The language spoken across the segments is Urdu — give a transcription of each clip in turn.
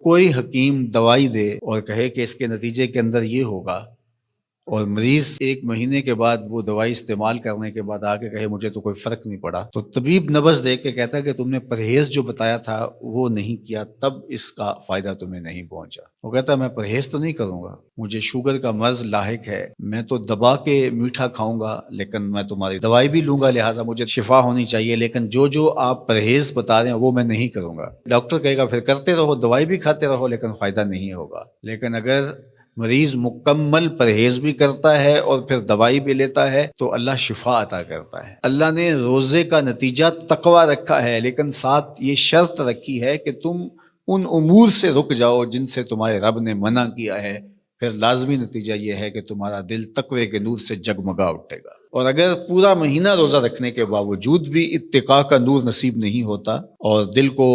کوئی حکیم دوائی دے اور کہے کہ اس کے نتیجے کے اندر یہ ہوگا، اور مریض ایک مہینے کے بعد وہ دوائی استعمال کرنے کے بعد آ کے کہے مجھے تو کوئی فرق نہیں پڑا، تو طبیب نبض دے کے کہتا ہے کہ تم نے پرہیز جو بتایا تھا وہ نہیں کیا، تب اس کا فائدہ تمہیں نہیں پہنچا۔ وہ کہتا ہے میں پرہیز تو نہیں کروں گا، مجھے شوگر کا مرض لاحق ہے، میں تو دبا کے میٹھا کھاؤں گا، لیکن میں تمہاری دوائی بھی لوں گا، لہٰذا مجھے شفا ہونی چاہیے، لیکن جو آپ پرہیز بتا رہے ہیں وہ میں نہیں کروں گا۔ ڈاکٹر کہے گا پھر کرتے رہو، دوائی بھی کھاتے رہو، لیکن فائدہ نہیں ہوگا۔ لیکن اگر مریض مکمل پرہیز بھی کرتا ہے اور پھر دوائی بھی لیتا ہے تو اللہ شفا عطا کرتا ہے۔ اللہ نے روزے کا نتیجہ تقوی رکھا ہے، لیکن ساتھ یہ شرط رکھی ہے کہ تم ان امور سے رک جاؤ جن سے تمہارے رب نے منع کیا ہے، پھر لازمی نتیجہ یہ ہے کہ تمہارا دل تقوی کے نور سے جگمگا اٹھے گا۔ اور اگر پورا مہینہ روزہ رکھنے کے باوجود بھی اتقاء کا نور نصیب نہیں ہوتا اور دل کو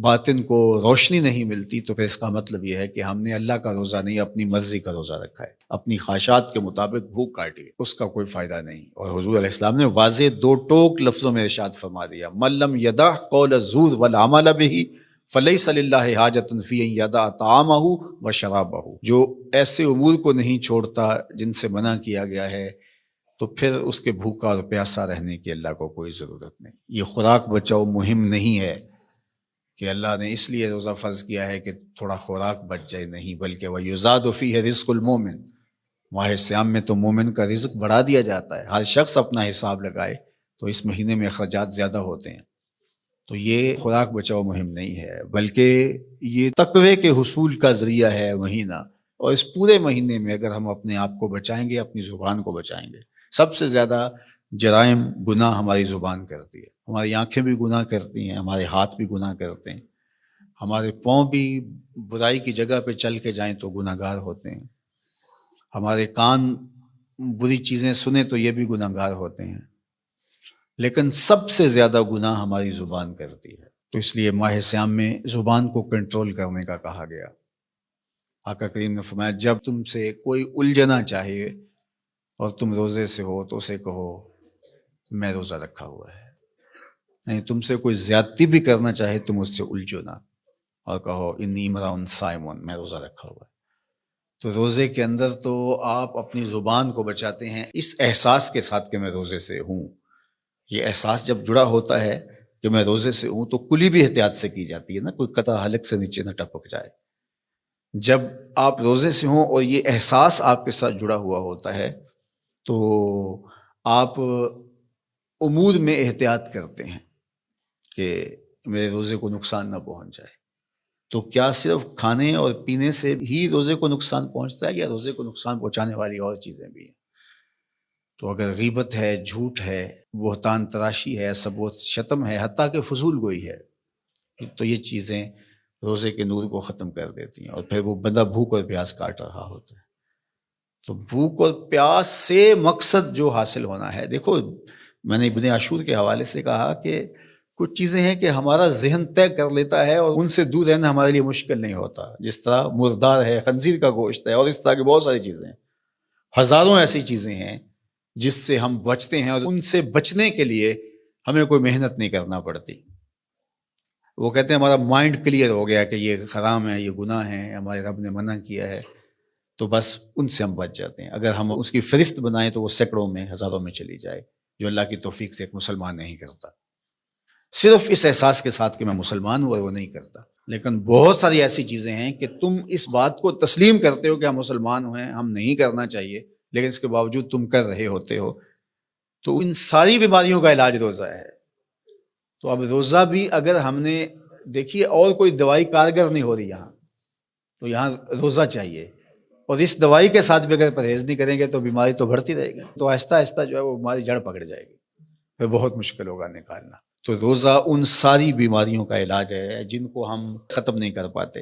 باطن کو روشنی نہیں ملتی، تو پھر اس کا مطلب یہ ہے کہ ہم نے اللہ کا روزہ نہیں اپنی مرضی کا روزہ رکھا ہے، اپنی خواہشات کے مطابق بھوک کاٹی ہے، اس کا کوئی فائدہ نہیں۔ اور حضور علیہ السلام نے واضح دو ٹوک لفظوں میں ارشاد فرما دیا، من لم یدع قول الزور والعمل به فلیس للہ حاجۃ فی ان یدع طعامہ وشرابہ، جو ایسے امور کو نہیں چھوڑتا جن سے منع کیا گیا ہے تو پھر اس کے بھوکا اور پیاسا رہنے کی اللہ کو کوئی ضرورت نہیں۔ یہ خوراک بچاؤ مہم نہیں ہے کہ اللہ نے اس لیے روزہ فرض کیا ہے کہ تھوڑا خوراک بچ جائے، نہیں، بلکہ وَيُزَادُ فِيهِ رِزْقُ الْمُؤْمِنِ، ماہ سیام میں تو مومن کا رزق بڑھا دیا جاتا ہے۔ ہر شخص اپنا حساب لگائے تو اس مہینے میں اخراجات زیادہ ہوتے ہیں، تو یہ خوراک بچاؤ مہم نہیں ہے، بلکہ یہ تقوی کے حصول کا ذریعہ ہے مہینہ۔ اور اس پورے مہینے میں اگر ہم اپنے آپ کو بچائیں گے، اپنی زبان کو بچائیں گے، سب سے زیادہ جرائم گناہ ہماری زبان کرتی ہے، ہماری آنکھیں بھی گناہ کرتی ہیں، ہمارے ہاتھ بھی گناہ کرتے ہیں، ہمارے پاؤں بھی برائی کی جگہ پہ چل کے جائیں تو گناہ گار ہوتے ہیں، ہمارے کان بری چیزیں سنیں تو یہ بھی گناہ گار ہوتے ہیں، لیکن سب سے زیادہ گناہ ہماری زبان کرتی ہے۔ تو اس لیے ماہ سیام میں زبان کو کنٹرول کرنے کا کہا گیا۔ آقا کریم نے فرمایا جب تم سے کوئی الجھنا چاہے اور تم روزے سے ہو تو اسے کہو میں روزہ رکھا ہوا ہے، یعنی تم سے کوئی زیادتی بھی کرنا چاہے تم اس سے الجھو نہ، اور کہو انی امرؤ صائم، میں روزہ رکھا ہوا ہے۔ تو روزے کے اندر تو آپ اپنی زبان کو بچاتے ہیں اس احساس کے ساتھ کہ میں روزے سے ہوں۔ یہ احساس جب جڑا ہوتا ہے کہ میں روزے سے ہوں تو کلی بھی احتیاط سے کی جاتی ہے نا، کوئی قطع حلق سے نیچے نہ ٹپک جائے۔ جب آپ روزے سے ہوں اور یہ احساس آپ کے ساتھ جڑا ہوا ہوتا ہے تو آپ امور میں احتیاط کرتے ہیں کہ میرے روزے کو نقصان نہ پہنچ جائے۔ تو کیا صرف کھانے اور پینے سے ہی روزے کو نقصان پہنچتا ہے، یا روزے کو نقصان پہنچانے والی اور چیزیں بھی ہیں؟ تو اگر غیبت ہے، جھوٹ ہے، بہتان تراشی ہے، سب و شتم ہے، حتیٰ کہ فضول گوئی ہے، تو یہ چیزیں روزے کے نور کو ختم کر دیتی ہیں، اور پھر وہ بندہ بھوک اور پیاس کاٹ رہا ہوتا ہے۔ تو بھوک اور پیاس سے مقصد جو حاصل ہونا ہے، دیکھو میں نے ابن عاشور کے حوالے سے کہا کہ کچھ چیزیں ہیں کہ ہمارا ذہن طے کر لیتا ہے اور ان سے دور رہنا ہمارے لیے مشکل نہیں ہوتا، جس طرح مردار ہے، خنزیر کا گوشت ہے، اور اس طرح کی بہت ساری چیزیں ہیں، ہزاروں ایسی چیزیں ہیں جس سے ہم بچتے ہیں، اور ان سے بچنے کے لیے ہمیں کوئی محنت نہیں کرنا پڑتی۔ وہ کہتے ہیں ہمارا مائنڈ کلیئر ہو گیا کہ یہ حرام ہے، یہ گناہ ہے، ہمارے رب نے منع کیا ہے، تو بس ان سے ہم بچ جاتے ہیں۔ اگر ہم اس کی فہرست بنائیں تو وہ سینکڑوں میں، ہزاروں میں چلی جائے، جو اللہ کی توفیق سے ایک مسلمان نہیں کرتا، صرف اس احساس کے ساتھ کہ میں مسلمان ہوں، اور وہ نہیں کرتا۔ لیکن بہت ساری ایسی چیزیں ہیں کہ تم اس بات کو تسلیم کرتے ہو کہ ہم مسلمان ہیں، ہم نہیں کرنا چاہیے، لیکن اس کے باوجود تم کر رہے ہوتے ہو، تو ان ساری بیماریوں کا علاج روزہ ہے۔ تو اب روزہ بھی اگر ہم نے دیکھیے اور کوئی دوائی کارگر نہیں ہو رہی یہاں، تو یہاں روزہ چاہیے، اور اس دوائی کے ساتھ بھی اگر پرہیز نہیں کریں گے تو بیماری تو بڑھتی رہے گی، تو آہستہ آہستہ جو ہے وہ بیماری جڑ پکڑ جائے گی، پھر بہت مشکل ہوگا نکالنا۔ تو روزہ ان ساری بیماریوں کا علاج ہے جن کو ہم ختم نہیں کر پاتے۔